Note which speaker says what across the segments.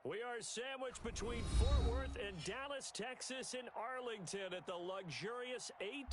Speaker 1: We are sandwiched between Fort Worth and Dallas, Texas, and Arlington at the luxurious 8.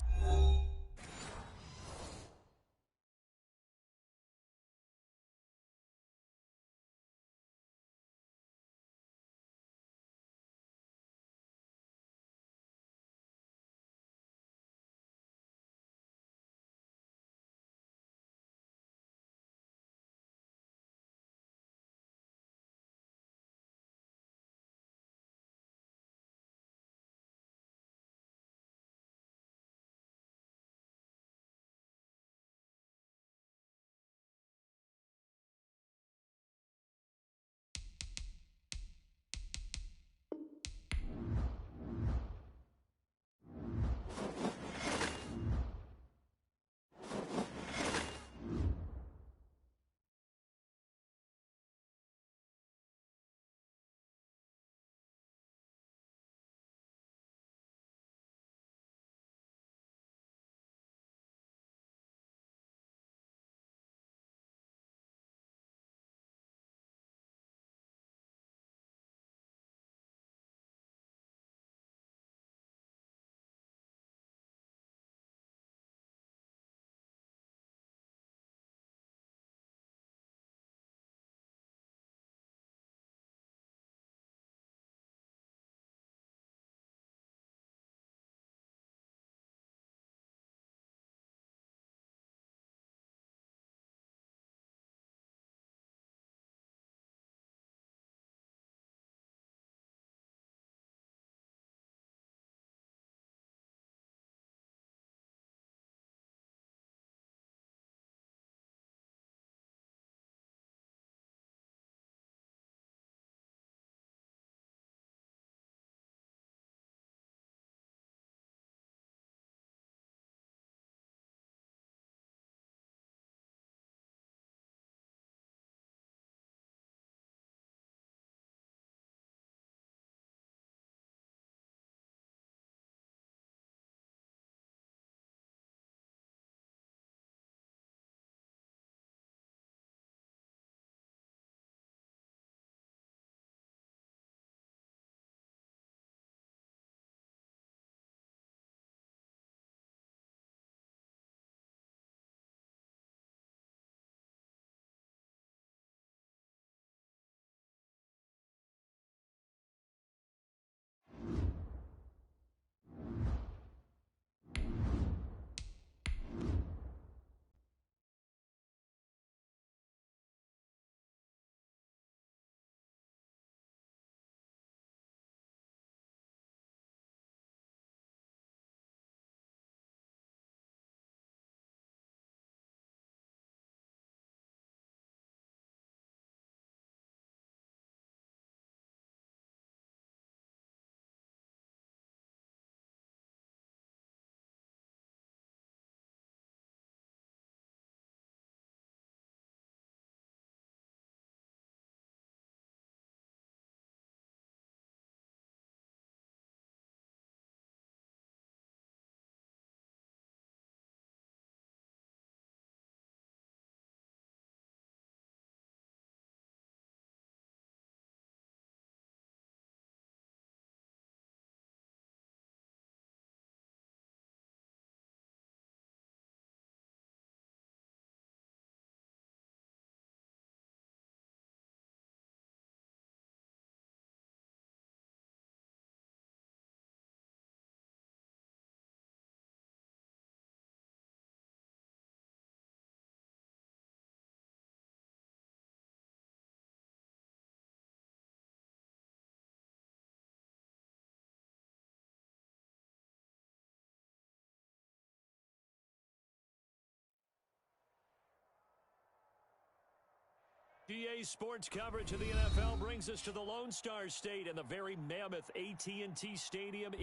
Speaker 1: GA Sports coverage of the NFL brings us to the Lone Star State and the very mammoth AT&T Stadium.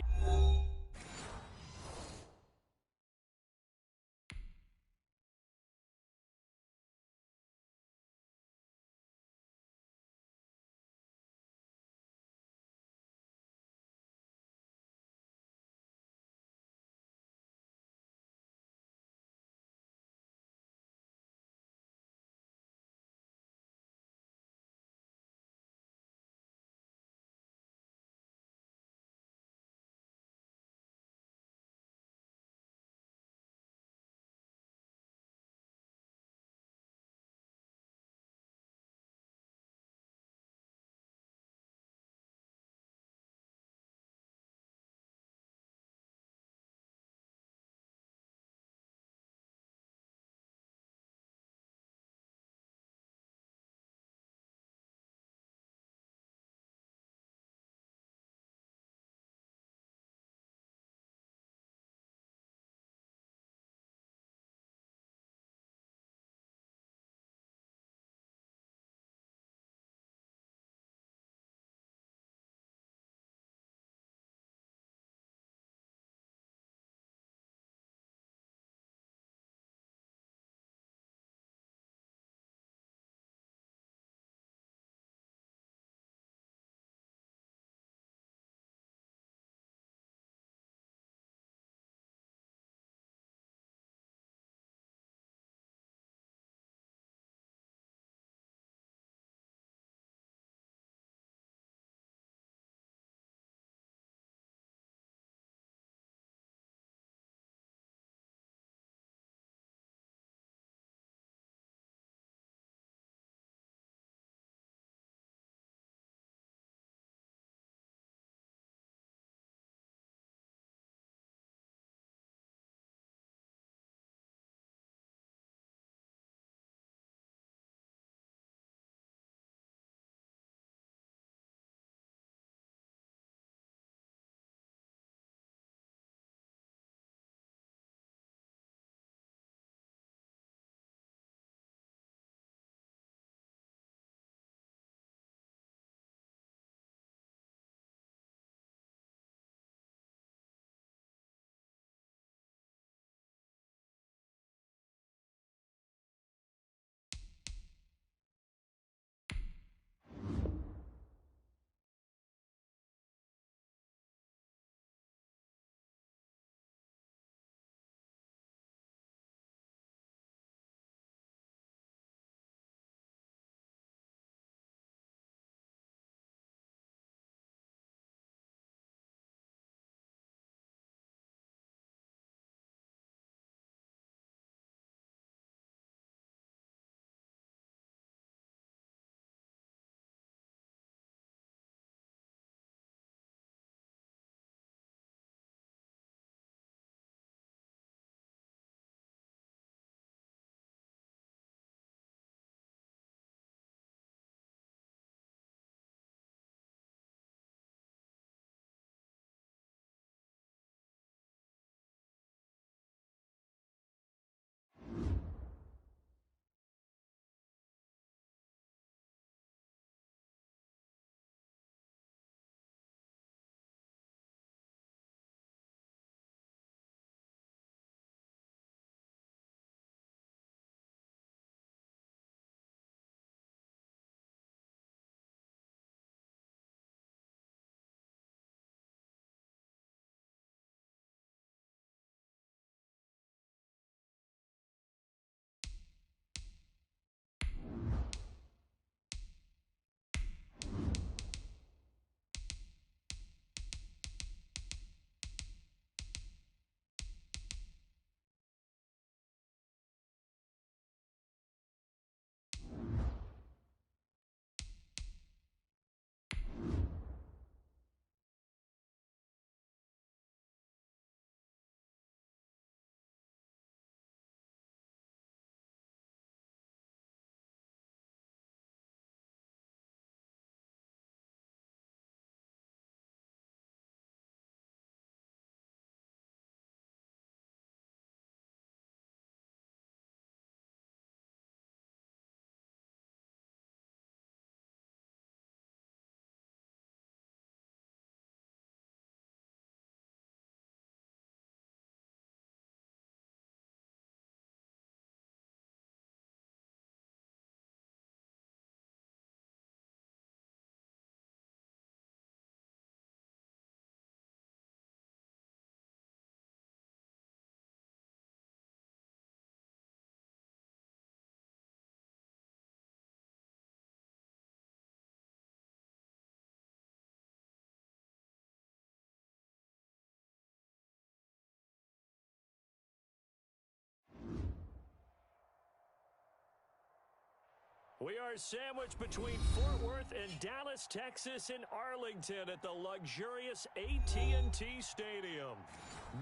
Speaker 1: We are sandwiched between Fort Worth and Dallas, Texas, and Arlington at the luxurious AT&T Stadium.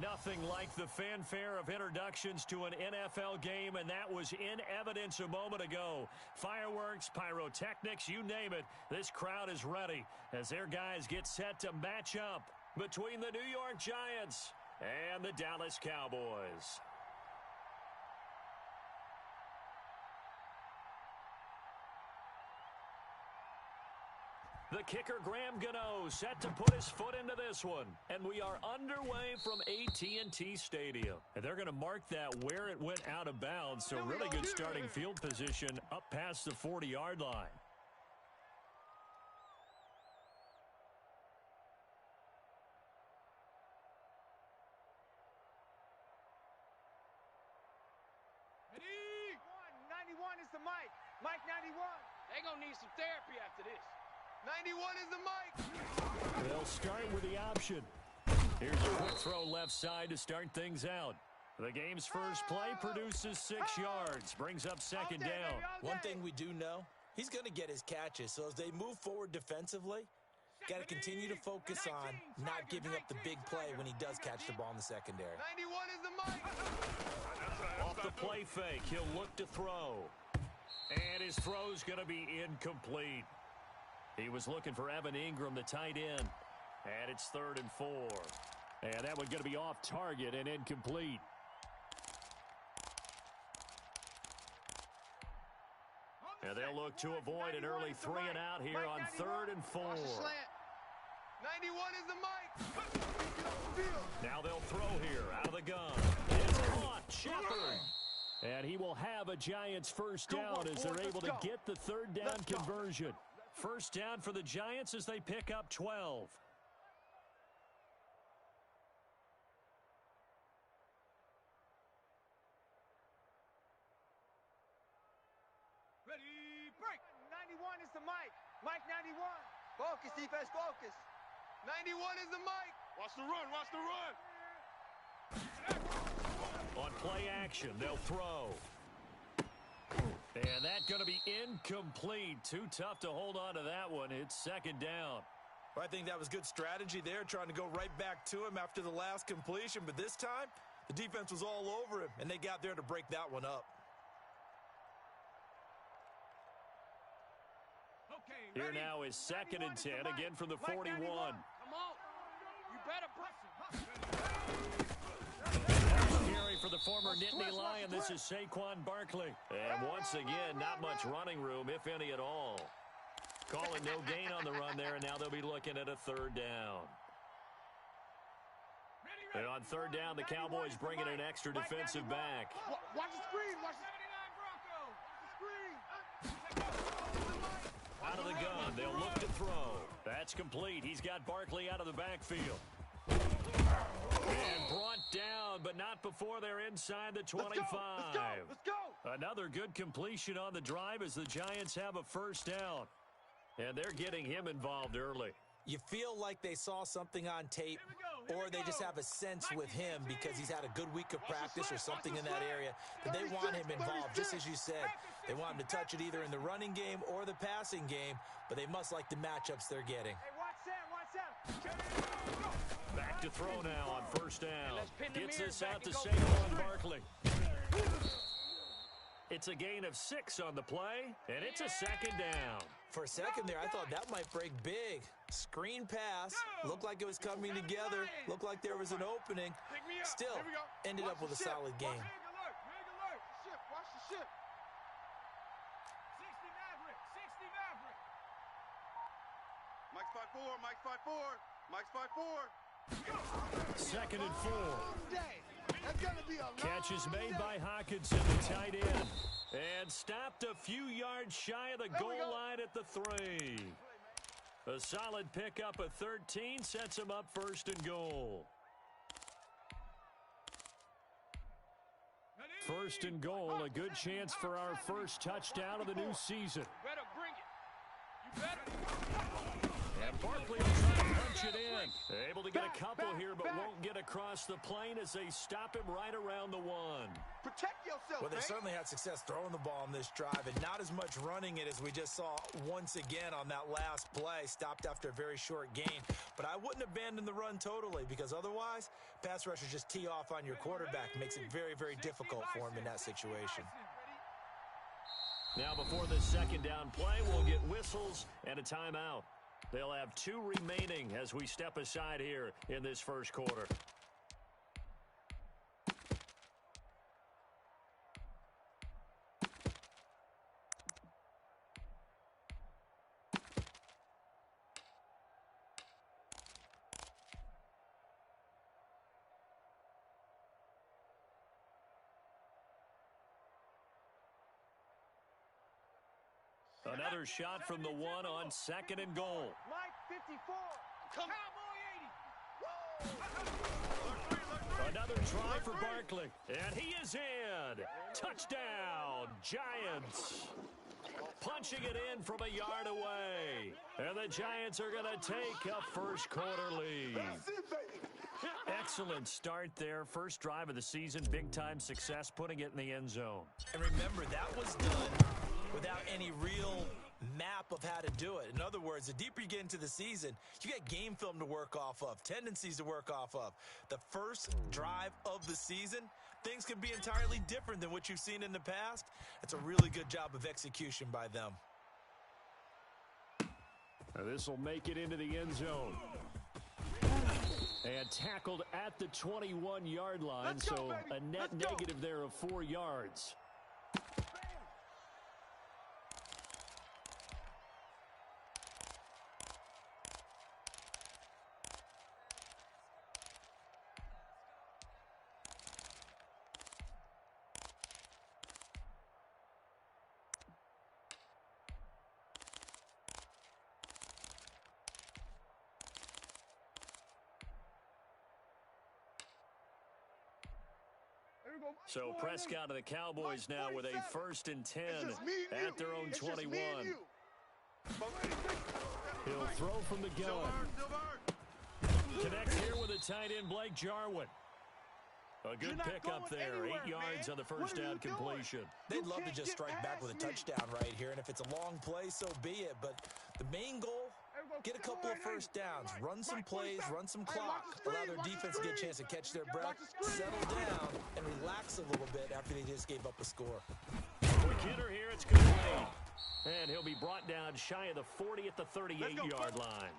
Speaker 1: Nothing like the fanfare of introductions to an NFL game, and that was in evidence a moment ago. Fireworks, pyrotechnics, you name it, this crowd is ready as their guys get set to match up between the New York Giants and the Dallas Cowboys. The kicker, Graham Gano, set to put his foot into this one. And we are underway from AT&T Stadium. And they're going to mark that where it went out of bounds. So really good starting field position up past the 40-yard line.
Speaker 2: Ready? 91 is the mic. Mike 91. They're going to need some therapy after this. 91 is the mic.
Speaker 1: They'll start with the option. Here's a quick throw left side to start things out. The game's first play produces 6 yards, brings up second down.
Speaker 3: One thing we do know, he's going to get his catches. So as they move forward defensively, got to continue to focus on not giving up the big play when he does catch the ball in the secondary.
Speaker 2: 91 is the mic.
Speaker 1: Off the play fake, he'll look to throw. And his throw's going to be incomplete. He was looking for Evan Ingram, the tight end. And it's 3rd and 4. And that one's going to be off target and incomplete. And they'll look to avoid an early 3 and out here on 3rd and 4.
Speaker 2: 91 is the mic.
Speaker 1: Now they'll throw here out of the gun. It's caught. Shepard. And he will have a Giants first down as they're able to get the 3rd down conversion. First down for the Giants as they pick up 12.
Speaker 2: Ready, break. 91 is the mic. Mike 91. Focus, defense, focus. 91 is the mic. Watch the run, watch the run.
Speaker 1: On play action, they'll throw. And that's going to be incomplete. Too tough to hold on to that one. It's second down.
Speaker 3: Well, I think that was good strategy there, trying to go right back to him after the last completion. But this time, the defense was all over him, and they got there to break that one up.
Speaker 2: Okay,
Speaker 1: here now is 2nd and 10, again from the 41.
Speaker 2: Come on. You better press
Speaker 1: Carry for the former Nittany Lion. This is Saquon Barkley. And once again, not much running room, if any at all. Calling no gain on the run there, and now they'll be looking at a 3rd down. And on 3rd down, the Cowboys bringing an extra defensive back.
Speaker 2: Watch the screen. Watch the screen.
Speaker 1: Out of the gun, they'll look to throw. That's complete. He's got Barkley out of the backfield. And brought down, but not before they're inside the 25.
Speaker 2: Let's go.
Speaker 1: Another good completion on the drive as the Giants have a first down. And they're getting him involved early.
Speaker 3: You feel like they saw something on tape, or they just have a sense with him because he's had a good week of practice or something in that area that they want him involved. Just as you said, they want him to touch it either in the running game or the passing game, but they must like the matchups they're getting.
Speaker 2: Hey, watch that.
Speaker 1: Back to throw now on first down. Gets this out to Saquon Barkley. It's a gain of 6 on the play, and it's a 2nd down.
Speaker 3: For a second there, I thought that might break big. Screen pass, looked like it was coming together, looked like there was an opening. Still, ended up with a solid game.
Speaker 2: Watch the ship. 60 Maverick.
Speaker 4: Mike's 5-4.
Speaker 1: 2nd and 4.
Speaker 2: That's gonna be a
Speaker 1: Catch is made by Hawkinson, the tight end. And stopped a few yards shy of the goal line at the 3. A solid pickup of 13 sets him up 1st and goal. 1st and goal, a good chance for our first touchdown of the new season.
Speaker 2: Better bring it. You better.
Speaker 1: And Barkley will try to punch it in. Able to get a couple here, but won't get across the plane as they stop him right around the one.
Speaker 2: Protect yourself,
Speaker 3: Well, they certainly had success throwing the ball on this drive, and not as much running it as we just saw once again on that last play. Stopped after a very short gain. But I wouldn't abandon the run totally, because otherwise, pass rushers just tee off on your quarterback. Makes it very, very difficult for him in that situation.
Speaker 1: Now before the second down play, we'll get whistles and a timeout. They'll have 2 remaining as we step aside here in this first quarter. Another shot from the one on 2nd and goal.
Speaker 2: Mike 54. Come
Speaker 1: Another try for Barkley, and he is in. Touchdown, Giants. Punching it in from a yard away. And the Giants are going to take a first quarter lead. Excellent start there. First drive of the season. Big-time success putting it in the end zone.
Speaker 3: And remember, that was done without any real map of how to do it. In other words, the deeper you get into the season, you got game film to work off of, tendencies to work off of. The first drive of the season, things can be entirely different than what you've seen in the past. It's a really good job of execution by them.
Speaker 1: This will make it into the end zone. And tackled at the 21-yard line, so a net negative there of 4 yards. So Prescott of the Cowboys now with a 1st and 10 at their own 21. He'll throw from the gun. Connects here with a tight end, Blake Jarwin. A good pickup there, 8 yards on the first down completion.
Speaker 3: They'd love to just strike back with a touchdown right here, and if it's a long play, so be it. But the main goal, get a couple of first downs, run some plays, run some clock, allow their defense to get a chance to catch their breath, settle down, and relax a little bit after they just gave up a score.
Speaker 1: Quick hitter here, it's complete. And he'll be brought down shy of the 40 at the 38-yard line.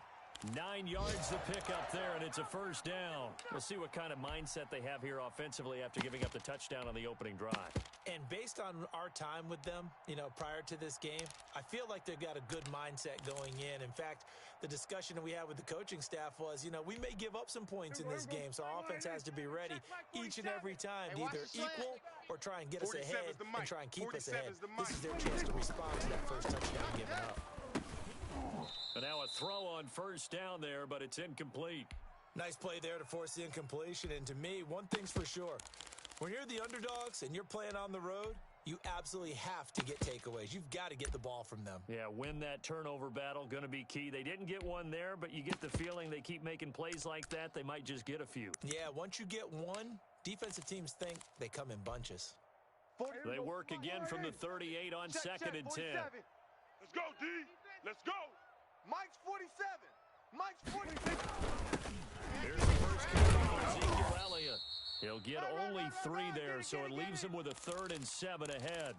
Speaker 1: 9 yards to pick up there, and it's a first down. We'll see what kind of mindset they have here offensively after giving up the touchdown on the opening drive.
Speaker 3: And based on our time with them, prior to this game, I feel like they've got a good mindset going in. In fact, the discussion that we had with the coaching staff was, we may give up some points in this game, so our offense has to be ready each and every time to either equal or try and get us ahead and try and keep us ahead. This is their chance to respond to that first touchdown given up.
Speaker 1: And now a throw on first down there, but it's incomplete.
Speaker 3: Nice play there to force the incompletion. And to me, one thing's for sure. When you're the underdogs and you're playing on the road, you absolutely have to get takeaways. You've got to get the ball from them.
Speaker 1: Yeah, win that turnover battle, going to be key. They didn't get one there, but you get the feeling they keep making plays like that, they might just get a few.
Speaker 3: Yeah, once you get one, defensive teams think they come in bunches.
Speaker 1: They work again from the 38 on 2nd and 10.
Speaker 2: Let's go, D. Let's go. Mike's 47. Mike's 46.
Speaker 1: Here's the first kick, Ezekiel Elliott. He'll get only 3 there, so it leaves him with a 3rd and 7 ahead.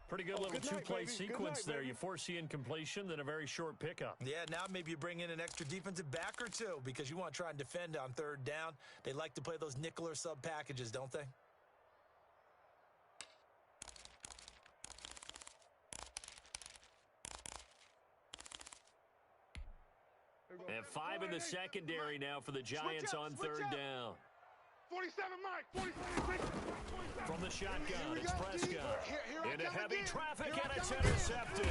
Speaker 1: Pretty good little two-play sequence there. You force the incompletion, then a very short pickup.
Speaker 3: Yeah, now maybe you bring in an extra defensive back or two because you want to try and defend on 3rd down. They like to play those nickel or sub packages, don't they?
Speaker 1: And 5 in the secondary now for the Giants on 3rd down.
Speaker 2: 47, Mike. 47.
Speaker 1: From the shotgun, it's Prescott. Into heavy traffic, and it's intercepted.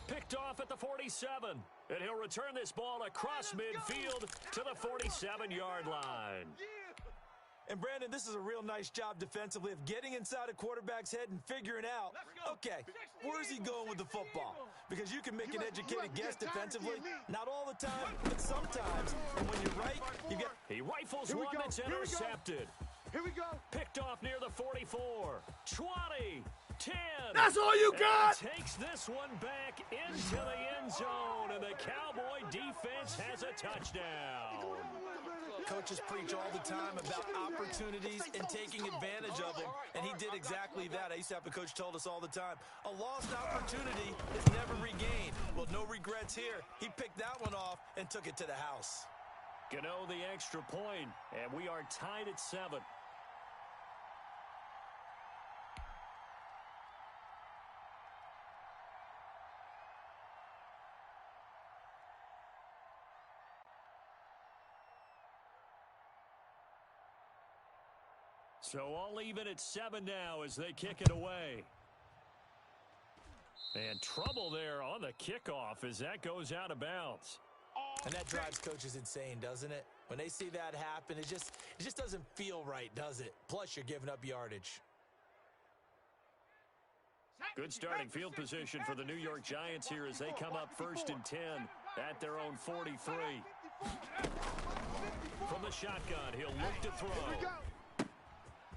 Speaker 1: Picked off at the 47. And he'll return this ball across midfield to the 47-yard line.
Speaker 3: And, Brandon, this is a real nice job defensively of getting inside a quarterback's head and figuring out, okay, where's he going with the football? Because you can make an educated guess defensively, not all the time, but sometimes. And when you're right, you get...
Speaker 1: He rifles one that's intercepted.
Speaker 2: Here we go.
Speaker 1: Picked off near the 44, 20, 10.
Speaker 4: That's all you got?
Speaker 1: And takes this one back into the end zone, and the Cowboy defense has a touchdown.
Speaker 3: Coaches preach all the time about opportunities and taking advantage of them, and he did exactly that. I used to have a coach told us all the time, a lost opportunity is never regained. Well, no regrets here. He picked that one off and took it to the house.
Speaker 1: Gano the extra point, and we are tied at 7. So all even at 7 now as they kick it away. And trouble there on the kickoff as that goes out of bounds.
Speaker 3: And that drives coaches insane, doesn't it? When they see that happen, it just doesn't feel right, does it? Plus, you're giving up yardage.
Speaker 1: Good starting field position for the New York Giants here as they come up 1st and 10 at their own 43. From the shotgun, he'll look to throw.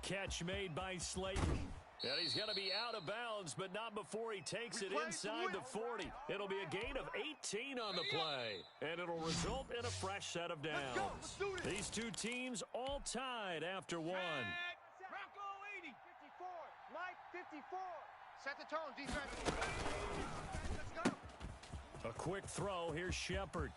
Speaker 1: Catch made by Slayton. And he's going to be out of bounds, but not before he takes it inside the 40. It'll be a gain of 18 on the play, and it'll result in a fresh set of downs. These two teams all tied after one.
Speaker 2: Bronco 80. 54. Mike 54. Set the tone, defense. Let's go.
Speaker 1: A quick throw. Here's Shepard.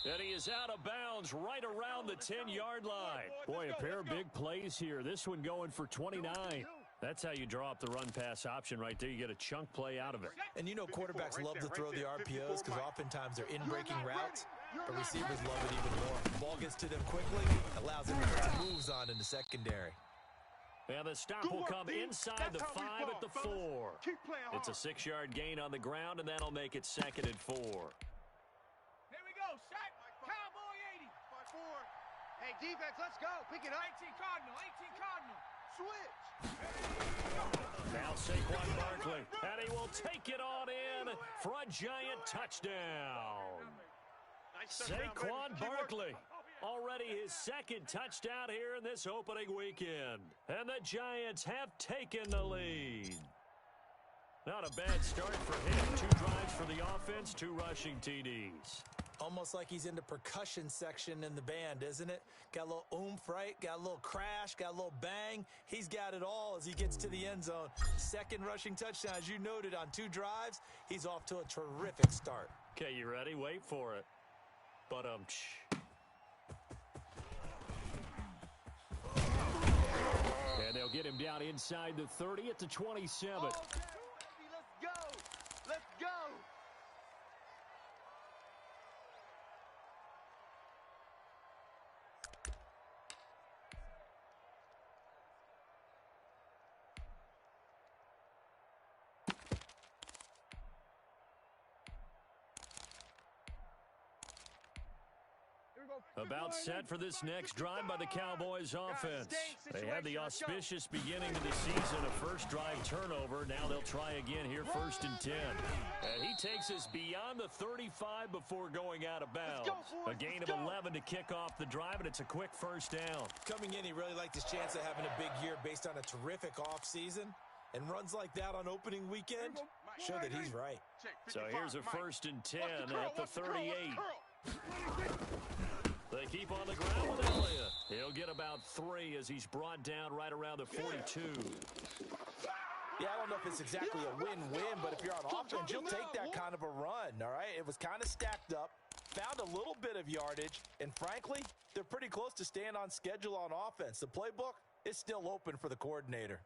Speaker 1: And he is out of bounds right around the 10-yard line. Boy, a pair of big plays here. This one going for 29. That's how you draw up the run-pass option right there. You get a chunk play out of it.
Speaker 3: And you know quarterbacks love to throw the RPOs because oftentimes they're in-breaking routes, but receivers love it even more. Ball gets to them quickly, allows them to get some moves on in the secondary.
Speaker 1: And the stop will come inside the 5 at the 4. It's a 6-yard gain on the ground, and that'll make it 2nd and 4.
Speaker 2: Hey, defense, let's go. Pick it up. 18 Cardinal, 18 Cardinal. Switch.
Speaker 1: Now Saquon Barkley, and he will take it on in for a Giant touchdown. Saquon Barkley, already his 2nd touchdown here in this opening weekend. And the Giants have taken the lead. Not a bad start for him. 2 drives for the offense, 2 rushing TDs.
Speaker 3: Almost like he's in the percussion section in the band, isn't it? Got a little oomph, right? Got a little crash, got a little bang. He's got it all as he gets to the end zone. 2nd rushing touchdown, as you noted, on 2 drives. He's off to a terrific start.
Speaker 1: Okay, you ready? Wait for it. But and they'll get him down inside the 30 at the 27.
Speaker 2: Oh, let's go. Let's go.
Speaker 1: About set for this next drive by the Cowboys offense. They had the auspicious beginning of the season, a first drive turnover. Now they'll try again here, 1st and 10. And he takes us beyond the 35 before going out of bounds. A gain of 11 to kick off the drive, and it's a quick 1st down.
Speaker 3: Coming in, he really liked his chance of having a big year based on a terrific offseason. And runs like that on opening weekend show that he's right.
Speaker 1: So here's a 1st and 10 at the 38. They keep on the ground with Elliott. He'll get about 3 as he's brought down right around the 42.
Speaker 3: Yeah, I don't know if it's exactly a win-win, but if you're on offense, you'll take that kind of a run, all right? It was kind of stacked up, found a little bit of yardage, and frankly, they're pretty close to staying on schedule on offense. The playbook is still open for the coordinator.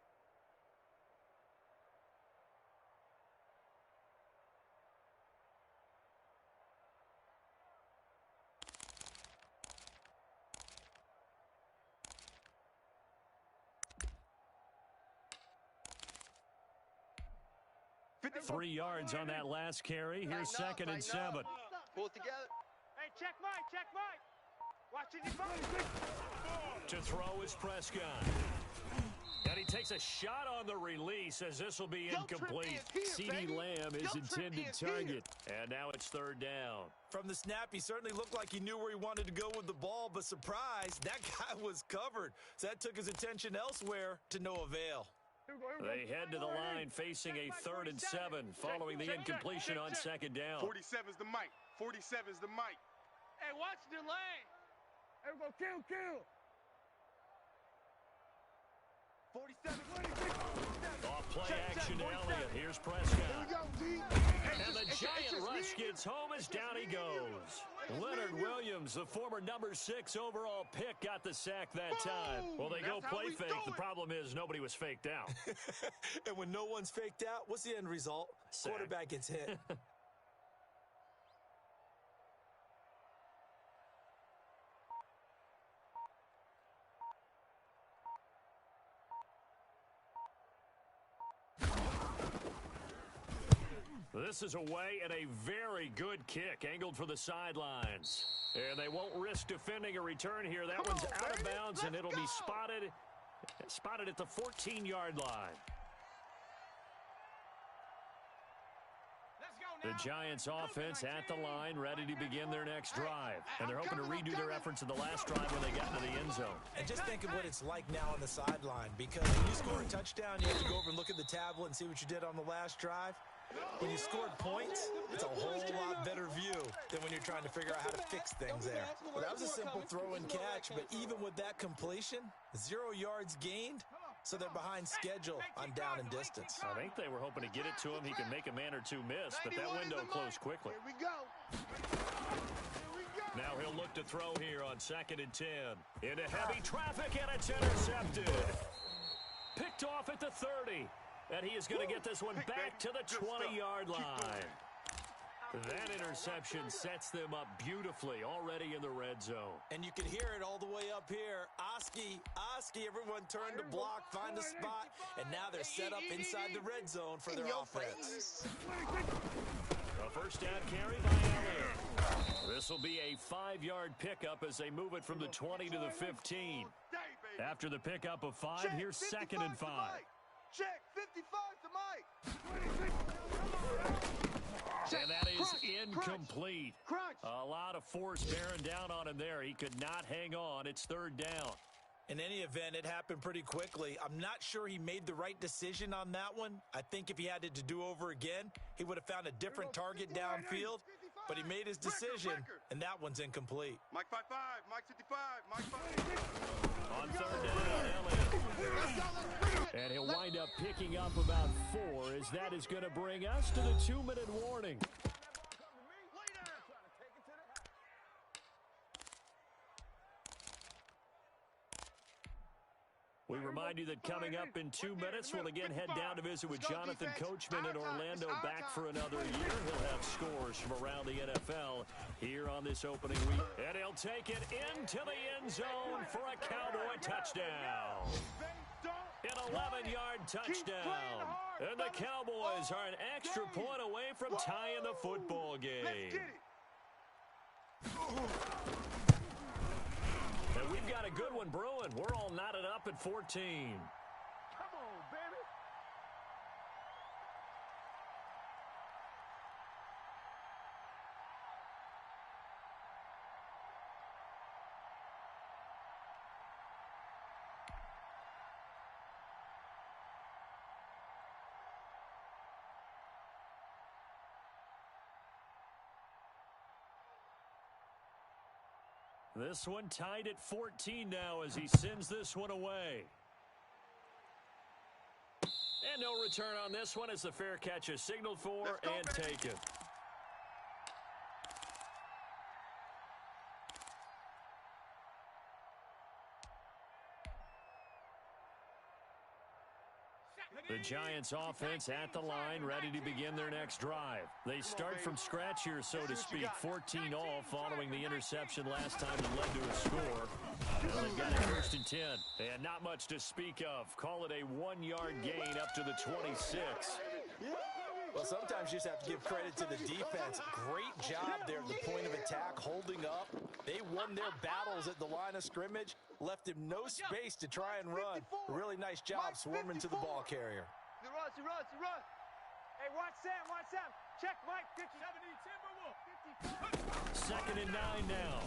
Speaker 1: Three yards on that last carry. Here's 2nd and 7.
Speaker 2: Pull it together. Hey, check Mike, check Mike.
Speaker 1: To throw is Prescott. And he takes a shot on the release as this will be incomplete. CeeDee Lamb is intended target. And now it's third down.
Speaker 3: From the snap, he certainly looked like he knew where he wanted to go with the ball, but surprise, that guy was covered. So that took his attention elsewhere to no avail.
Speaker 1: They head to the line facing a 3rd and 7 following the incompletion on second down.
Speaker 2: 47's the mic. 47's the mic. Hey, watch the lane. Hey, go kill. 47.
Speaker 1: Off play action to Elliott. Here's Prescott. And the giant rush gets home as down he goes. Leonard Williams, the former number 6 overall pick, got the sack that time. Well, they go play fake. The problem is nobody was faked out.
Speaker 3: And when no one's faked out, what's the end result?
Speaker 1: Sack.
Speaker 3: Quarterback gets hit.
Speaker 1: This is away and a very good kick angled for the sidelines. And they won't risk defending a return here. That one's out of bounds, and it'll be spotted at the 14-yard line. The Giants offense at the line, ready to begin their next drive. And they're hoping to redo their efforts in the last drive when they got into the end zone.
Speaker 3: And just think of what it's like now on the sideline, because when you score a touchdown, you have to go over and look at the tablet and see what you did on the last drive. When you scored points, it's a whole lot better view than when you're trying to figure out how to fix things there. Well, that was a simple throw and catch, but even with that completion, 0 yards gained, so they're behind schedule on down and distance.
Speaker 1: I think they were hoping to get it to him. He can make a man or two miss, but that window closed quickly.
Speaker 2: Here we go.
Speaker 1: Now he'll look to throw here on 2nd and 10. Into heavy traffic, and it's intercepted. Picked off at the 30. And he is going to get this one back to the 20-yard line. That interception sets them up beautifully already in the red zone.
Speaker 3: And you can hear it all the way up here. Oski, everyone turned to block, find a spot, and now they're set up inside the red zone for their offense.
Speaker 1: A first down carry by Elliott. This will be a 5-yard pickup as they move it from the 20 to the 15. After the pickup of 5, here's 2nd and 5.
Speaker 2: Check, 55 to Mike.
Speaker 1: And that is incomplete. A lot of force bearing down on him there. He could not hang on. It's 3rd down.
Speaker 3: In any event, it happened pretty quickly. I'm not sure he made the right decision on that one. I think if he had it to do over again, he would have found a different target downfield. But he made his decision, and that one's incomplete.
Speaker 2: Mike 55, Mike 55, Mike 55.
Speaker 1: On 3rd down, Elliott. And he'll wind up picking up about 4 as that is going to bring us to the 2-minute warning. We remind you that coming up in 2 minutes, we'll again head down to visit with Jonathan Coachman in Orlando, back for another year. He'll have scores from around the NFL here on this opening week. And he'll take it into the end zone for a Cowboy touchdown. An 11-yard touchdown. And the Cowboys are an extra point away from tying the football game. And we've got a good one brewing. We're all knotted up at 14.
Speaker 2: Come on, baby.
Speaker 1: This one tied at 14 now as he sends this one away. And no return on this one as the fair catch is signaled for and taken. The Giants offense at the line, ready to begin their next drive. They start from scratch here, so to speak. 14 all following the interception last time that led to a score. Well, they've got a 1st and 10. And not much to speak of. Call it a 1-yard gain up to the 26.
Speaker 3: Well, sometimes you just have to give credit to the defense. Great job there at the point of attack. attack, holding up. They won their battles at the line of scrimmage, left him no space to try and run. A really nice job swarming to the ball carrier.
Speaker 2: He runs. Hey, watch Sam. Check Mike, 50.
Speaker 1: 2nd and 9 now.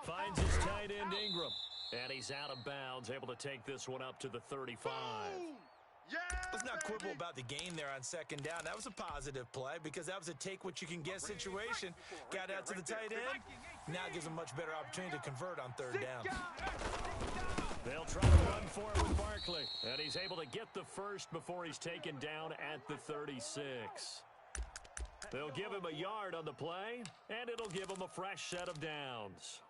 Speaker 1: Finds his tight end, Ingram. And he's out of bounds, able to take this one up to the 35.
Speaker 2: Yeah,
Speaker 3: Let's not quibble about the gain there on 2nd down. That was a positive play because that was a take-what-you-can-get situation. Got out to the tight end. Now gives him a much better opportunity to convert on 3rd down.
Speaker 1: They'll try to run for it with Barkley. And he's able to get the first before he's taken down at the 36. They'll give him a yard on the play, and it'll give him a fresh set of downs.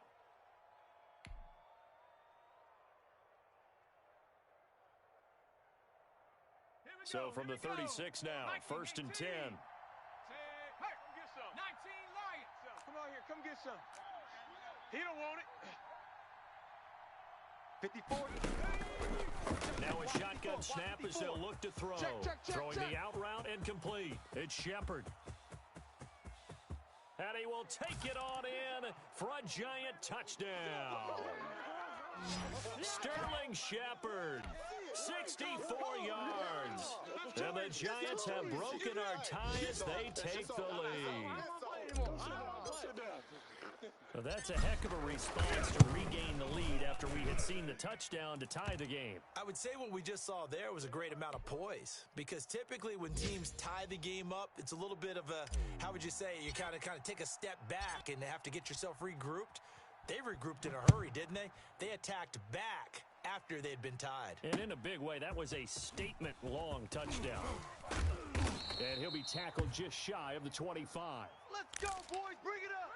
Speaker 1: So from the 36 now, 1st and 10.
Speaker 2: Hey, come get some. 19 Lions. Come on here, come get some. He don't want it. 54.
Speaker 1: Now a shotgun snap as they'll look to throw. Throwing the out route and complete. It's Shepard. And he will take it on in for a giant touchdown. Sterling Shepard, 64 yards. And the Giants have broken our tie as they take the lead. Well, that's a heck of a response to regain the lead after we had seen the touchdown to tie the game.
Speaker 3: I would say what we just saw there was a great amount of poise because typically when teams tie the game up, it's a little bit of a, how would you say, you kind of take a step back and have to get yourself regrouped. They regrouped in a hurry, didn't they? They attacked back after they'd been tied.
Speaker 1: And in a big way, that was a statement-long touchdown. And he'll be tackled just shy of the 25.
Speaker 2: Let's go, boys. Bring it up.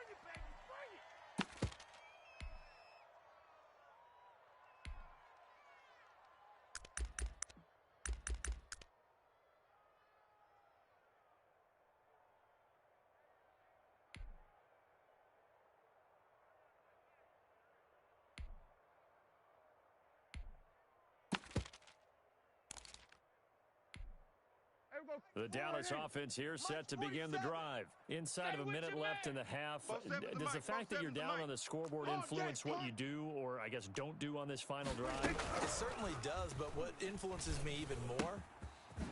Speaker 1: The Dallas offense here set to begin the drive. Inside of a minute left in the half. Does the fact that you're down on the scoreboard influence what you do or, I guess, don't do on this final drive?
Speaker 3: It certainly does, but what influences me even more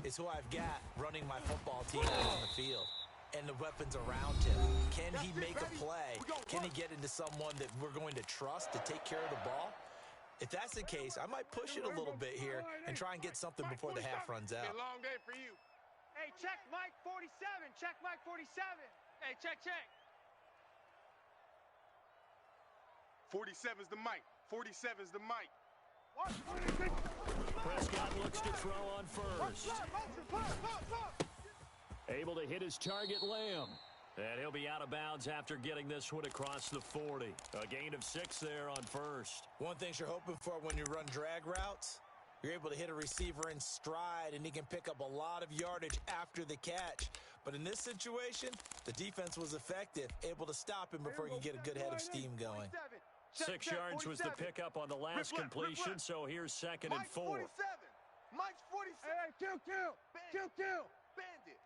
Speaker 3: is who I've got running my football team on the field and the weapons around him. Can he make a play? Can he get into someone that we're going to trust to take care of the ball? If that's the case, I might push it a little bit here and try and get something before the half runs out.
Speaker 2: A long day for you. Hey, check Mike 47. Check Mike 47. Hey, check.
Speaker 4: 47's the mic. 47's the mic.
Speaker 1: Prescott looks to throw on first. Able to hit his target, Lamb. And he'll be out of bounds after getting this one across the 40. A gain of 6 there on first.
Speaker 3: One thing you're hoping for when you run drag routes, you're able to hit a receiver in stride, and he can pick up a lot of yardage after the catch. But in this situation, the defense was effective, able to stop him before he could get a good head of steam going.
Speaker 1: 6 yards was the pickup on the last completion, so here's 2nd and 4.
Speaker 2: Mike's 47. Hey, kill.
Speaker 4: Bandit.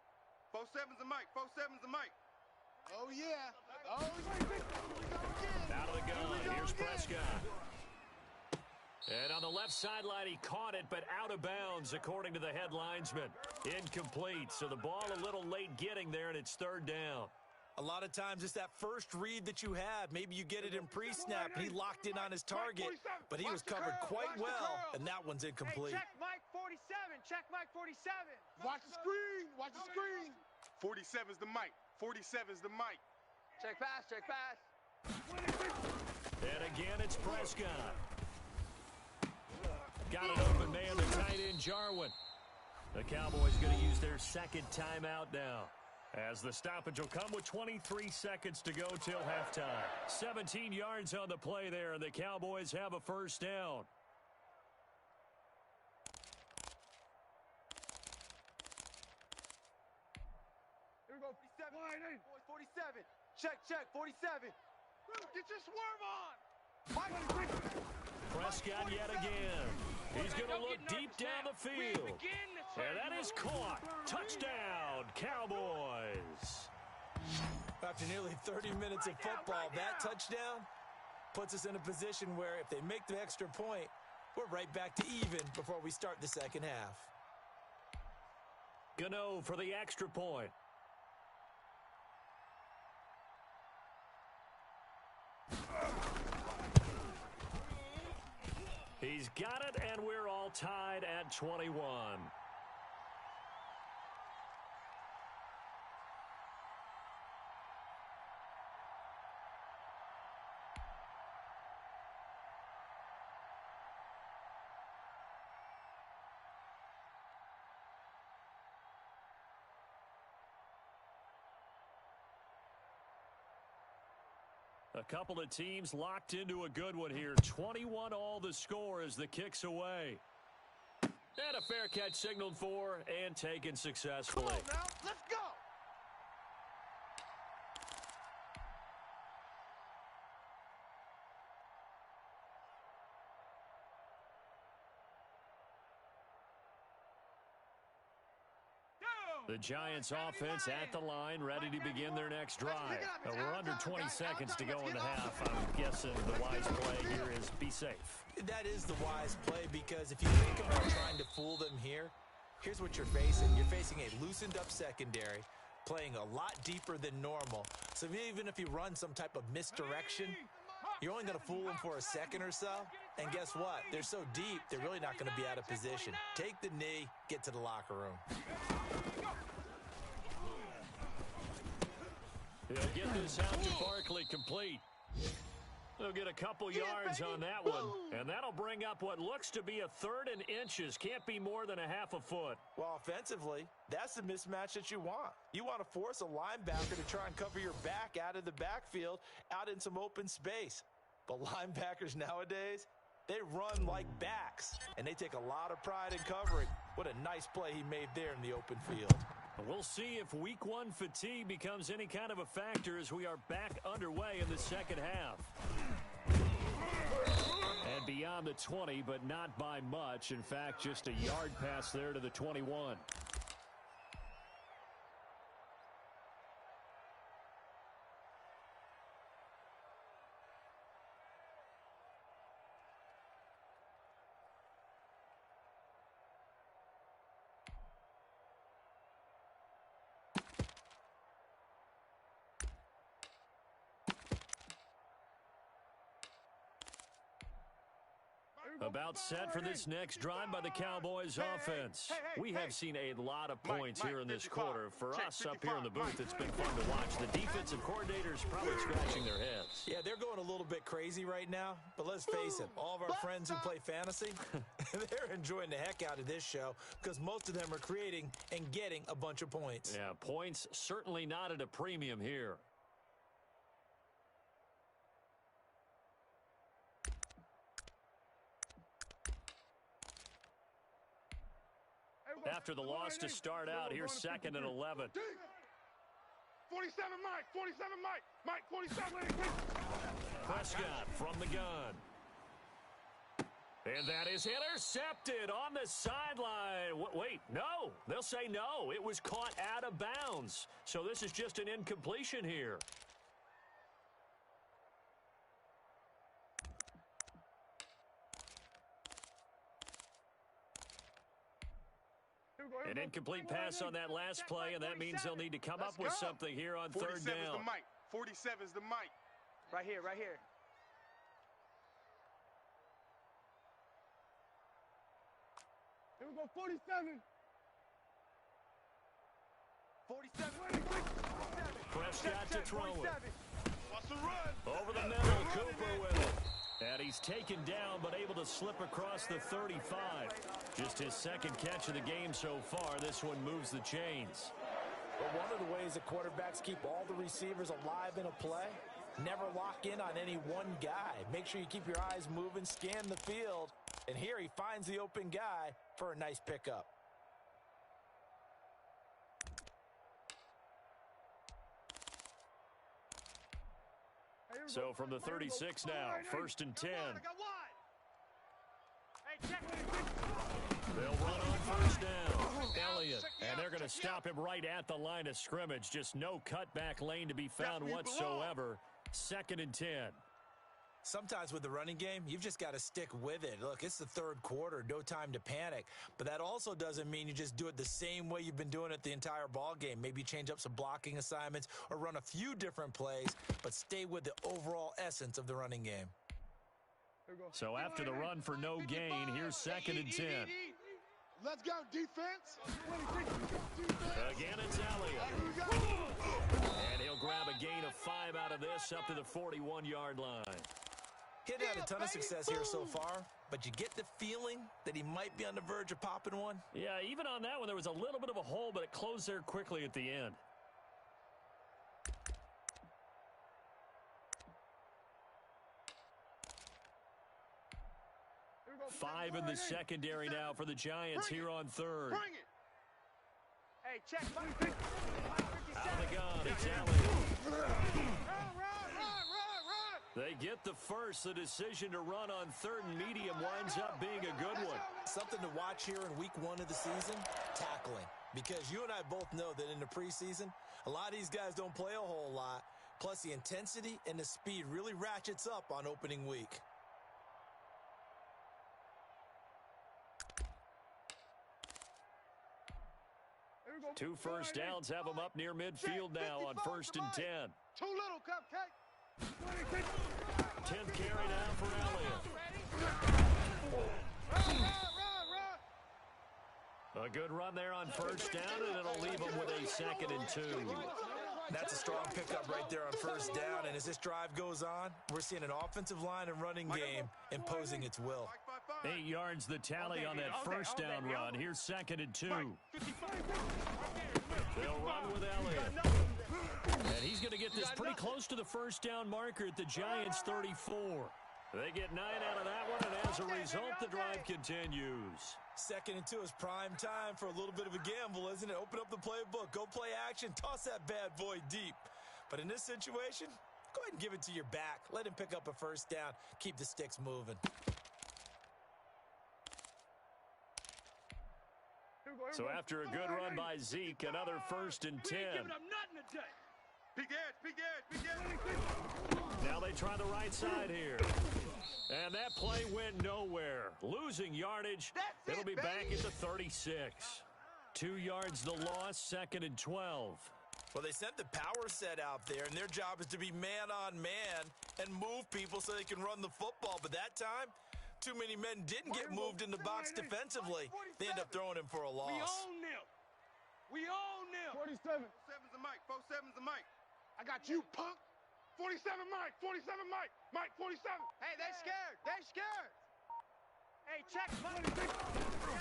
Speaker 4: 47's the mic. 47's the mic.
Speaker 2: Oh, yeah.
Speaker 1: Out of the gun, here's Prescott. And on the left sideline, he caught it, but out of bounds, according to the head linesman. Incomplete, so the ball a little late getting there, and it's 3rd down.
Speaker 3: A lot of times it's that first read that you have. Maybe you get it in pre-snap, and he locked in on his target, but he was covered quite well, and that one's incomplete.
Speaker 2: Hey, check Mike 47. Check Mike 47.
Speaker 4: Watch the screen. 47's the mic. 47's the mic.
Speaker 2: Check pass.
Speaker 1: And again, it's Prescott. Got an open man to tight end Jarwin. The Cowboys going to use their 2nd timeout now, as the stoppage will come with 23 seconds to go till halftime. 17 yards on the play there, and the Cowboys have a 1st down.
Speaker 2: Here we go, 47. 47. Check, 47. Get your swerve on.
Speaker 1: Prescott yet again. He's going to look deep down the field. And that is caught. Touchdown, Cowboys.
Speaker 3: After nearly 30 minutes of football, that touchdown puts us in a position where if they make the extra point, we're right back to even before we start the second half.
Speaker 1: Gano for the extra point. He's got it, and we're all tied at 21. A couple of teams locked into a good one here. 21 all the score as the kick's away. And a fair catch signaled for and taken successfully.
Speaker 2: Come on now, let's go.
Speaker 1: The Giants offense at the line, ready to begin their next drive. We're under 20 seconds to go in the half. I'm guessing the wise play here is be safe.
Speaker 3: That is the wise play, because if you think about trying to fool them here, here's what you're facing. You're facing a loosened up secondary, playing a lot deeper than normal. So even if you run some type of misdirection, you're only going to fool them for a second or so. And guess what? They're so deep, they're really not going to be out of position. Take the knee, get to the locker room.
Speaker 1: He'll get this out to Barkley complete. They'll get a couple yards on that one. And that'll bring up what looks to be a 3rd and inches. Can't be more than a half a foot.
Speaker 3: Well, offensively, that's the mismatch that you want. You want to force a linebacker to try and cover your back out of the backfield, out in some open space. But linebackers nowadays, they run like backs, and they take a lot of pride in covering. What a nice play he made there in the open field.
Speaker 1: We'll see if week 1 fatigue becomes any kind of a factor as we are back underway in the second half. And beyond the 20, but not by much. In fact, just a yard pass there to the 21. About set for this next drive by the Cowboys offense. We have seen a lot of points here in this quarter. For us up here in the booth, it's been fun to watch. The defensive coordinators probably scratching their heads.
Speaker 3: Yeah, they're going a little bit crazy right now. But let's face it, all of our friends who play fantasy, they're enjoying the heck out of this show because most of them are creating and getting a bunch of points.
Speaker 1: Yeah, points certainly not at a premium here. After the loss to start out, here's 2nd and 11.
Speaker 4: 47 Mike, 47 Mike, Mike 47.
Speaker 1: Prescott from the gun. And that is intercepted on the sideline. Wait, no. They'll say no. It was caught out of bounds. So this is just an incompletion here. An incomplete pass on that last play, and that means they'll need to come up with something here on 3rd down.
Speaker 4: 47's the Mike.
Speaker 2: Right here, right here. Here we go, 47. 47.
Speaker 1: Prescott to throw it.
Speaker 4: Wants to run.
Speaker 1: Over the middle, Cooper with it. And he's taken down, but able to slip across the 35. Just his 2nd catch of the game so far. This one moves the chains.
Speaker 3: But one of the ways that quarterbacks keep all the receivers alive in a play, never lock in on any one guy. Make sure you keep your eyes moving, scan the field. And here he finds the open guy for a nice pickup.
Speaker 1: So from the 36 now, 1st and 10. They'll run on 1st down. Elliott. And they're going to stop him right at the line of scrimmage. Just no cutback lane to be found whatsoever. 2nd and 10.
Speaker 3: Sometimes with the running game, you've just got to stick with it. Look, it's the third quarter, no time to panic. But that also doesn't mean you just do it the same way you've been doing it the entire ball game. Maybe change up some blocking assignments or run a few different plays, but stay with the overall essence of the running game.
Speaker 1: So after the run for no gain, here's 2nd and 10.
Speaker 4: Let's go, defense.
Speaker 1: Again, it's Elliott. And he'll grab a gain of 5 out of this up to the 41-yard line.
Speaker 3: He hadn't had a ton of success here so far, but you get the feeling that he might be on the verge of popping one.
Speaker 1: Yeah, even on that one, there was a little bit of a hole, but it closed there quickly at the end. Five in the secondary now for the Giants here on 3rd.
Speaker 2: Bring it. Hey, check.
Speaker 1: Out of the gun, it's Elliott. They get the first. The decision to run on 3rd and medium winds up being a good one.
Speaker 3: Something to watch here in week 1 of the season, tackling. Because you and I both know that in the preseason, a lot of these guys don't play a whole lot. Plus, the intensity and the speed really ratchets up on opening week.
Speaker 1: 2 first downs have them up near midfield now on 1st and 10.
Speaker 2: Too little, cupcake.
Speaker 1: 10th carry now for Elliott. A good run there on 1st down, and it'll leave them with a 2nd and 2.
Speaker 3: That's a strong pickup right there on 1st down, and as this drive goes on, we're seeing an offensive line and running game imposing its will.
Speaker 1: 8 yards the tally on that 1st down run. Here's 2nd and 2. They'll run with Elliott. And he's going to get this pretty close to the 1st down marker at the Giants' 34. They get 9 out of that one, and as a result, the drive continues.
Speaker 3: 2nd and 2 is prime time for a little bit of a gamble, isn't it? Open up the playbook, go play action, toss that bad boy deep. But in this situation, go ahead and give it to your back. Let him pick up a 1st down, keep the sticks moving.
Speaker 1: So after a good run by Zeke, another 1st and 10.
Speaker 4: Big edge.
Speaker 1: Now they try the right side here. And that play went nowhere. Losing yardage. It'll be back at the 36. 2 yards the loss, 2nd and 12.
Speaker 3: Well, they sent the power set out there, and their job is to be man-on-man and move people so they can run the football. But that time, too many men didn't get moved in the box defensively. They end up throwing him for a loss.
Speaker 2: We own them.
Speaker 4: 47. 47's a Mike. 47's a Mike. I got you, punk. 47 Mike. 47 Mike. Mike, 47.
Speaker 2: Hey, they scared. Hey, check.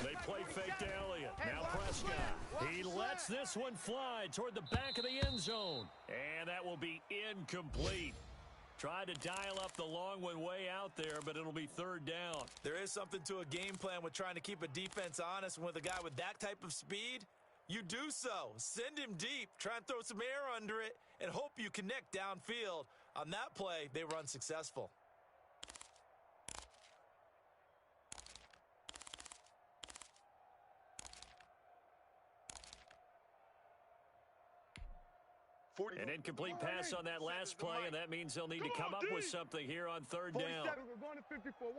Speaker 1: They play fake to Elliott. Now Prescott. He lets this one fly toward the back of the end zone. And that will be incomplete. Tried to dial up the long one way out there, but it'll be 3rd down.
Speaker 3: There is something to a game plan with trying to keep a defense honest. With a guy with that type of speed, you do so. Send him deep. Try and throw some air under it and hope you connect downfield. On that play, they were unsuccessful.
Speaker 1: An incomplete pass on that last play, and that means they'll need to come up with something here on 3rd down.
Speaker 2: We're going to 54.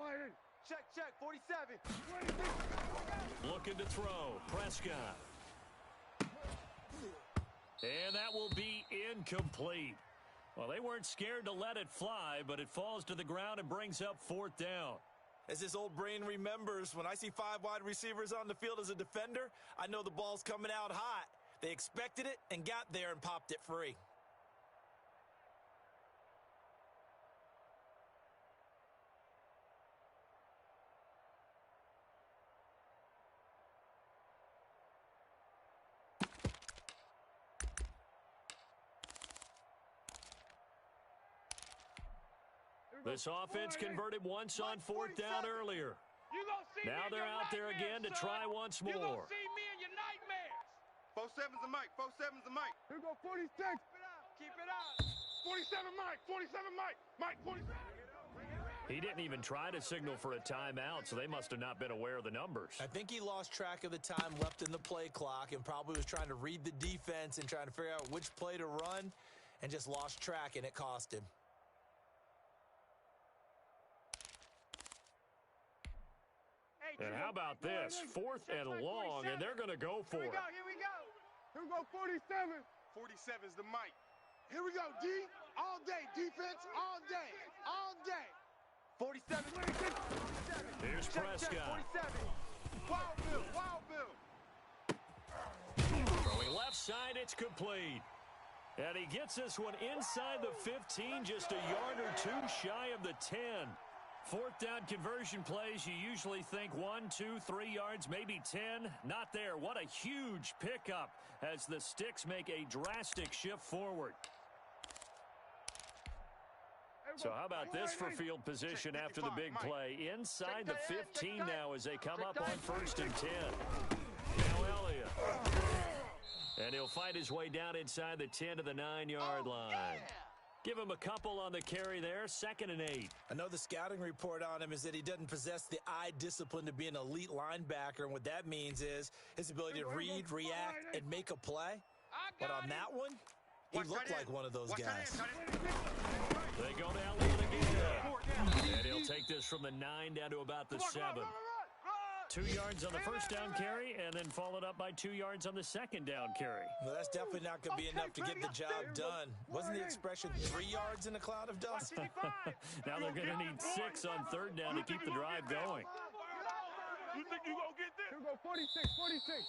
Speaker 2: Check. 47.
Speaker 1: Looking to throw. Prescott. And that will be incomplete. Well, they weren't scared to let it fly, but it falls to the ground and brings up 4th down.
Speaker 3: As this old brain remembers, when I see 5 wide receivers on the field as a defender, I know the ball's coming out hot. They expected it and got there and popped it free.
Speaker 1: This offense converted once on 4th down earlier. Now they're out there again to try once more.
Speaker 2: You're going to see me in your nightmares.
Speaker 4: 47's a Mike. 47's a Mike.
Speaker 2: Here go 46. Keep it up.
Speaker 4: 47 Mike. 47 Mike. Mike, 47.
Speaker 1: He didn't even try to signal for a timeout, so they must have not been aware of the numbers.
Speaker 3: I think he lost track of the time left in the play clock and probably was trying to read the defense and trying to figure out which play to run and just lost track, and it cost him.
Speaker 1: And how about this? 4th and long, and they're going to go for it.
Speaker 2: Here we go.
Speaker 4: Here we go, 47. 47 is the mic. Here we go, D. All day. Defense all day. All day.
Speaker 2: 47.
Speaker 1: Here's
Speaker 2: Check,
Speaker 1: Prescott.
Speaker 2: 47.
Speaker 4: Wild Bill. Wild Bill.
Speaker 1: Throwing left side, it's complete. And he gets this one inside the 15, just a yard or two shy of the 10. 4th down conversion plays, you usually think 1, 2, 3 yards, maybe 10. Not there. What a huge pickup as the Sticks make a drastic shift forward. So how about this for field position after the big play? Inside the 15 now as they come up on 1st and 10. Now Elliott. And he'll fight his way down inside the 10 to the 9-yard line. Give him a couple on the carry there, 2nd and 8.
Speaker 3: I know the scouting report on him is that he doesn't possess the eye discipline to be an elite linebacker, and what that means is his ability to read, react, and make a play. But on that one, he looked like one of those guys.
Speaker 1: They go to Elliott again. And he'll take this from the 9 down to about the 7. 2 yards on the 1st down carry, and then followed up by 2 yards on the 2nd down carry.
Speaker 3: Well, that's definitely not going to be enough to get the job done. Wasn't the expression 3 yards in a cloud of dust?
Speaker 1: Now they're going to need 6 on 3rd down to keep the drive going.
Speaker 4: You think you gonna get this?
Speaker 2: Here we go, 46, 46.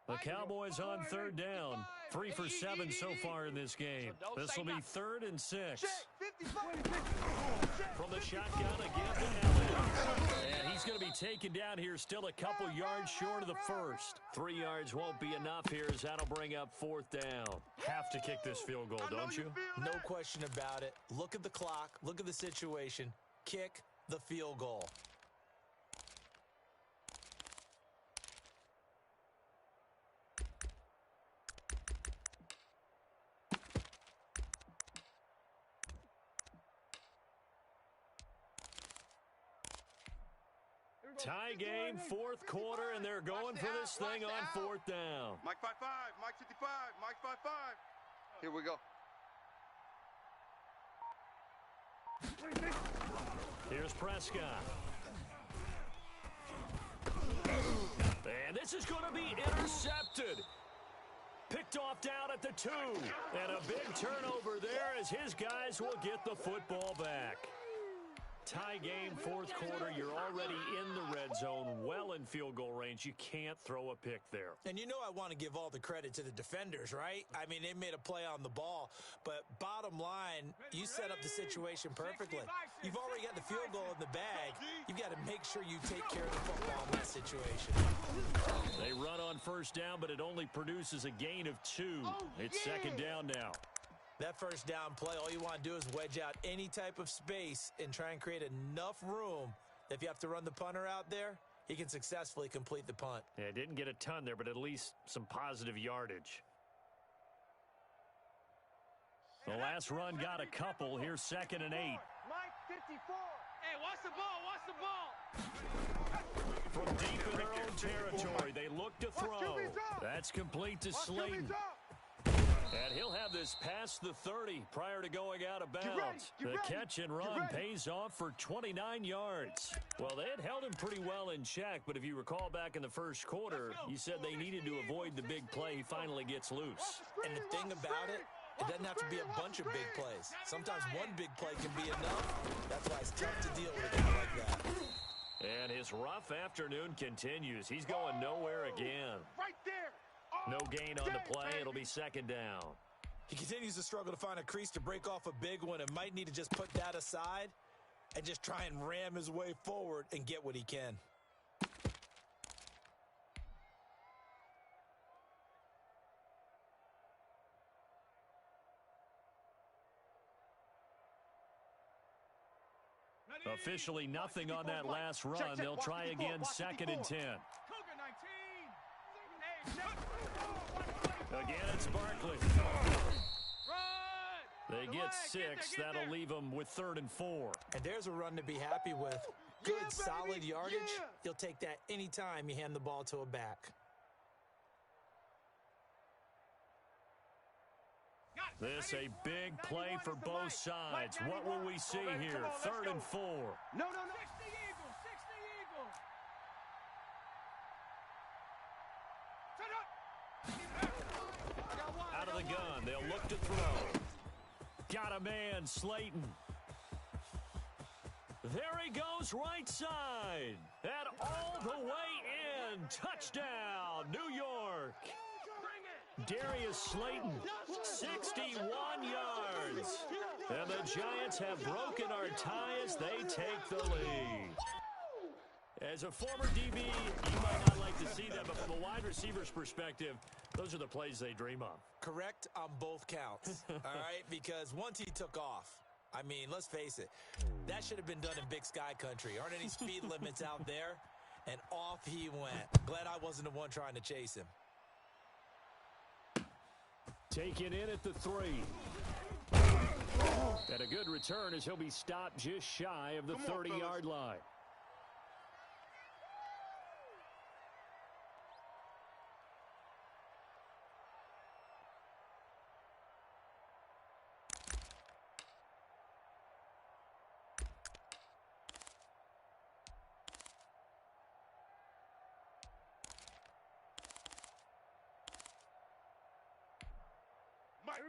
Speaker 1: The Cowboys on 3rd down. 3 for 7 so far in this game. This will be 3rd and 6. From the shotgun again to Elliott. And he's going to be taken down here, still a couple yards short of the 1st. 3 yards won't be enough here as that'll bring up 4th down. Have to kick this field goal, don't you?
Speaker 3: No question about it. Look at the clock. Look at the situation. Kick the field goal.
Speaker 1: Tie game, 4th quarter, and they're going for this thing on 4th down.
Speaker 4: Mike 5-5, Mike 55, Mike 5-5.
Speaker 2: Here we go.
Speaker 1: Here's Prescott. And this is going to be intercepted. Picked off down at the 2. And a big turnover there as his guys will get the football back. Tie game, 4th quarter. You're already in the red zone, well in field goal range. You can't throw a pick there.
Speaker 3: And you know I want to give all the credit to the defenders, right? I mean, they made a play on the ball. But bottom line, you set up the situation perfectly. You've already got the field goal in the bag. You've got to make sure you take care of the football in that situation.
Speaker 1: They run on 1st down, but it only produces a gain of 2. It's 2nd down now.
Speaker 3: That 1st down play, all you want to do is wedge out any type of space and try and create enough room that if you have to run the punter out there, he can successfully complete the punt.
Speaker 1: Yeah, didn't get a ton there, but at least some positive yardage. The last run got a couple. Here's 2nd and 8.
Speaker 2: Mike 54. Hey, watch the ball.
Speaker 1: From deep in their own territory, they look to throw. That's complete to Slayton. And he'll have this past the 30 prior to going out of bounds. The catch and run pays off for 29 yards. Well, they had held him pretty well in check, but if you recall back in the 1st quarter, you said they needed to avoid the big play. He finally gets loose.
Speaker 3: And the thing about it, it doesn't have to be a bunch of big plays. Sometimes one big play can be enough. That's why it's tough to deal with a guy like that.
Speaker 1: And his rough afternoon continues. He's going nowhere again.
Speaker 4: Right there.
Speaker 1: No gain on the play. It'll be 2nd down.
Speaker 3: He continues to struggle to find a crease to break off a big one and might need to just put that aside and just try and ram his way forward and get what he can.
Speaker 1: Officially nothing on that last run. They'll try again, 2nd and 10. Again, it's Barkley. They get 6. That'll leave them with 3rd and 4.
Speaker 3: And there's a run to be happy with. Good, solid yardage. You'll take that anytime you hand the ball to a back.
Speaker 1: This a big play for both sides. What will we see here? 3rd and 4.
Speaker 2: No.
Speaker 1: Out of the gun. They'll look to throw. Got a man, Slayton. There he goes, right side. And all the way in. Touchdown, New York. Darius Slayton, 61 yards. And the Giants have broken our tie as they take the lead. As a former DB, you might not like to see that, but from a wide receiver's perspective, those are the plays they dream of.
Speaker 3: Correct on both counts, all right? Because once he took off, I mean, let's face it, that should have been done in Big Sky Country. Aren't any speed limits out there? And off he went. Glad I wasn't the one trying to chase him.
Speaker 1: Taken in at the 3. And a good return as he'll be stopped just shy of the 30-yard line.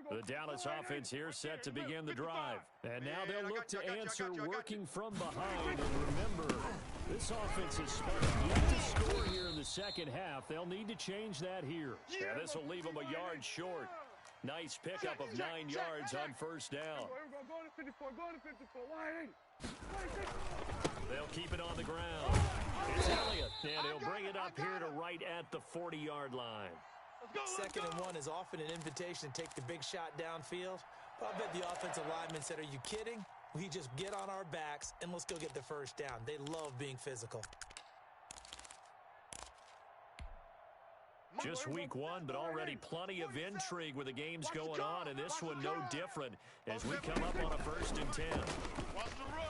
Speaker 1: The Dallas offense here set to begin the drive. And now they'll look to answer working from behind. And remember, this offense is smart yet to score here in the second half. They'll need to change that here. And this will leave them a yard short. Nice pickup of 9 yards on first down. They'll keep it on the ground. It's Elliott, and he'll bring it up here to right at the 40-yard line.
Speaker 3: 2nd and 1 is often an invitation to take the big shot downfield. But I bet the offensive lineman said, are you kidding? We just get on our backs and let's go get the first down. They love being physical.
Speaker 1: Just week 1, but already plenty of intrigue with the games going on, and this one no different as we come up on a 1st and 10.
Speaker 4: Watch the run.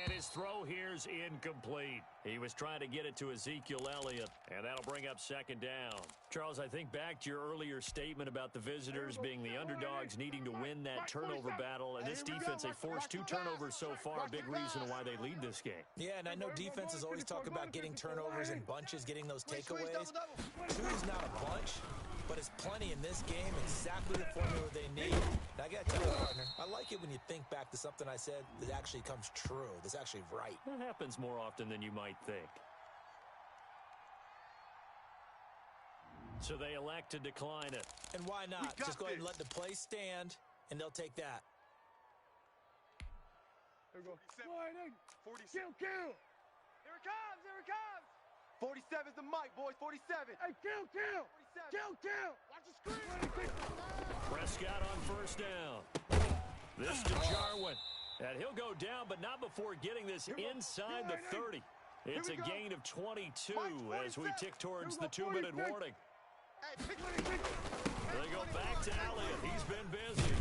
Speaker 1: And his throw here's incomplete. He was trying to get it to Ezekiel Elliott, and that'll bring up 2nd down. Charles, I think back to your earlier statement about the visitors being the underdogs needing to win that turnover battle, and this defense, they forced 2 turnovers so far, a big reason why they lead this game.
Speaker 3: Yeah, and I know defenses always talk about getting turnovers in bunches, getting those takeaways. 2 is not a bunch, but it's plenty in this game, exactly the formula they need. And I got to tell you, partner, I like it when you think back to something I said that actually comes true, that's actually right.
Speaker 1: That happens more often than you might think. So they elect to decline it.
Speaker 3: And why not? Just go ahead and let the play stand, and they'll take that.
Speaker 4: There we go. 47.
Speaker 2: Kill. Here it comes. 47's the mic, boys. 47. Hey, kill. 47. Kill. Watch the screen.
Speaker 1: Prescott on first down. This to Jarwin. And he'll go down, but not before getting this inside the 30. It's a gain of 22 as we tick towards the 2-minute warning. They go back to Elliott. He's been busy.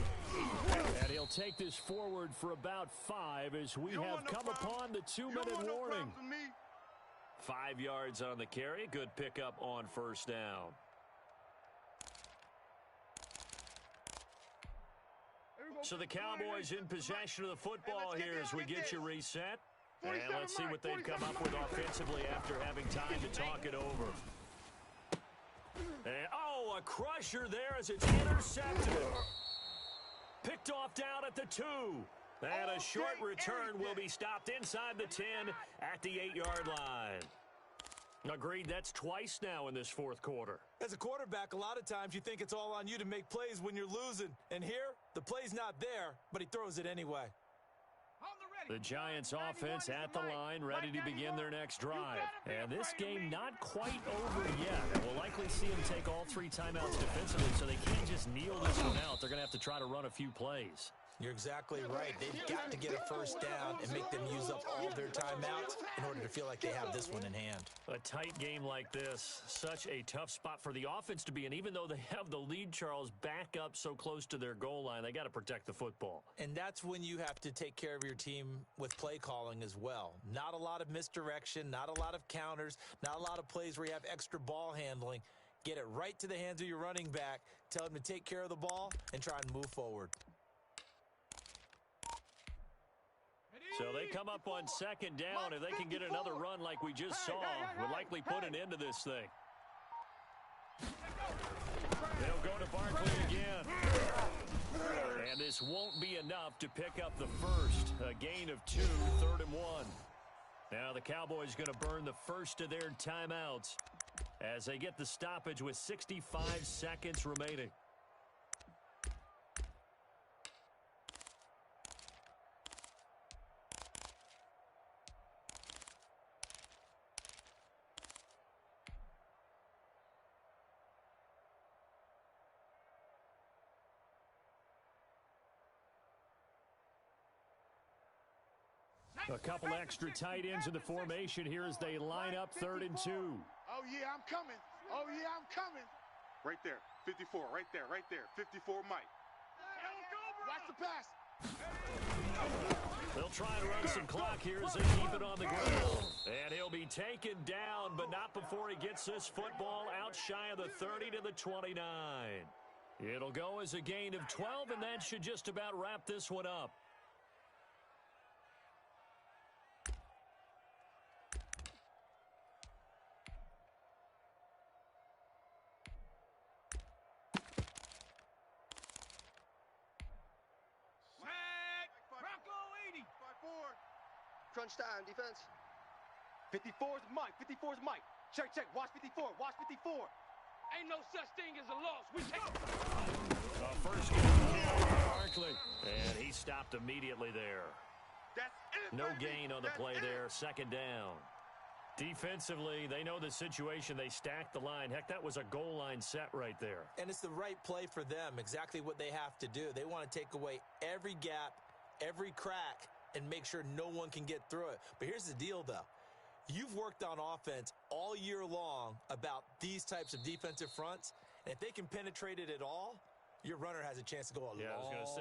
Speaker 1: And he'll take this forward for about 5 as we have come upon the 2-minute warning. 5 yards on the carry. Good pickup on first down. So the Cowboys in possession of the football here as we get you reset. And let's see what they've come up with offensively after having time to talk it over. And, a crusher there as it's intercepted. Picked off down at the 2. And a short return will be stopped inside the 10 at the 8-yard line. Agreed, that's twice now in this 4th quarter.
Speaker 3: As a quarterback, a lot of times you think it's all on you to make plays when you're losing. And here, the play's not there, but he throws it anyway.
Speaker 1: The Giants offense at the line, ready to begin their next drive. And this game not quite over yet. And we'll likely see them take all 3 timeouts defensively, so they can't just kneel this one out. They're going to have to try to run a few plays.
Speaker 3: You're exactly right. They've got to get a first down and make them use up all their timeouts in order to feel like they have this one in hand.
Speaker 1: A tight game like this, such a tough spot for the offense to be in. Even though they have the lead, Charles, back up so close to their goal line, they got to protect the football.
Speaker 3: And that's when you have to take care of your team with play calling as well. Not a lot of misdirection, not a lot of counters, not a lot of plays where you have extra ball handling. Get it right to the hands of your running back, tell him to take care of the ball, and try and move forward.
Speaker 1: So they come up on second down. If they can get another run like we just saw, would likely put an end to this thing. They'll go to Barkley again. And this won't be enough to pick up the first. A gain of 2, 3rd and 1. Now the Cowboys going to burn the first of their timeouts as they get the stoppage with 65 seconds remaining. A couple extra tight ends in the formation here as they line up 3rd and 2.
Speaker 4: Oh, yeah, I'm coming. Oh, yeah, I'm coming. Right there. 54, right there, right there. 54, Mike. Watch the pass.
Speaker 1: They'll try and run some clock here as they keep it on the ground. And he'll be taken down, but not before he gets this football out shy of the 30 to the 29. It'll go as a gain of 12, and that should just about wrap this one up.
Speaker 2: Crunch time, defense. 54's Mike. 54's Mike. Check, check. Watch 54. Watch 54. Ain't no such thing as a loss. We take it.
Speaker 1: First game, Barkley. And he stopped immediately there.
Speaker 4: That's it.
Speaker 1: No gain on the play there. 2nd down. Defensively, they know the situation. They stacked the line. Heck, that was a goal line set right there.
Speaker 3: And it's the right play for them, exactly what they have to do. They want to take away every gap, every crack, and make sure no one can get through it. But here's the deal, though. You've worked on offense all year long about these types of defensive fronts, and if they can penetrate it at all, your runner has a chance to go a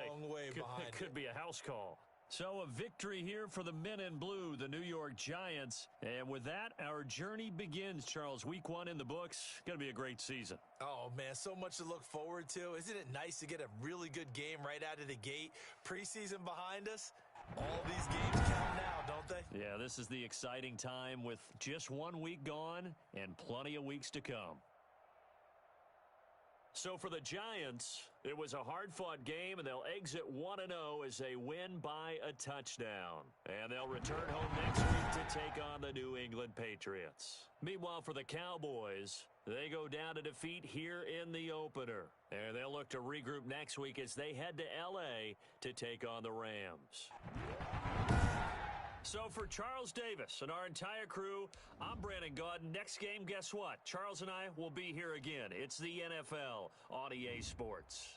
Speaker 3: long way behind it.
Speaker 1: Could be a house call. So a victory here for the men in blue, the New York Giants. And with that, our journey begins, Charles. Week 1 in the books. Going to be a great season.
Speaker 3: Oh, man, so much to look forward to. Isn't it nice to get a really good game right out of the gate? Preseason behind us. All these games count now, don't they?
Speaker 1: Yeah, this is the exciting time with just 1 week gone and plenty of weeks to come. So for the Giants, it was a hard-fought game, and they'll exit 1-0 as they win by a touchdown. And they'll return home next week to take on the New England Patriots. Meanwhile, for the Cowboys, they go down to defeat here in the opener. And they'll look to regroup next week as they head to L.A. to take on the Rams. So for Charles Davis and our entire crew, I'm Brandon Gaudin. Next game, guess what? Charles and I will be here again. It's the NFL on EA Sports.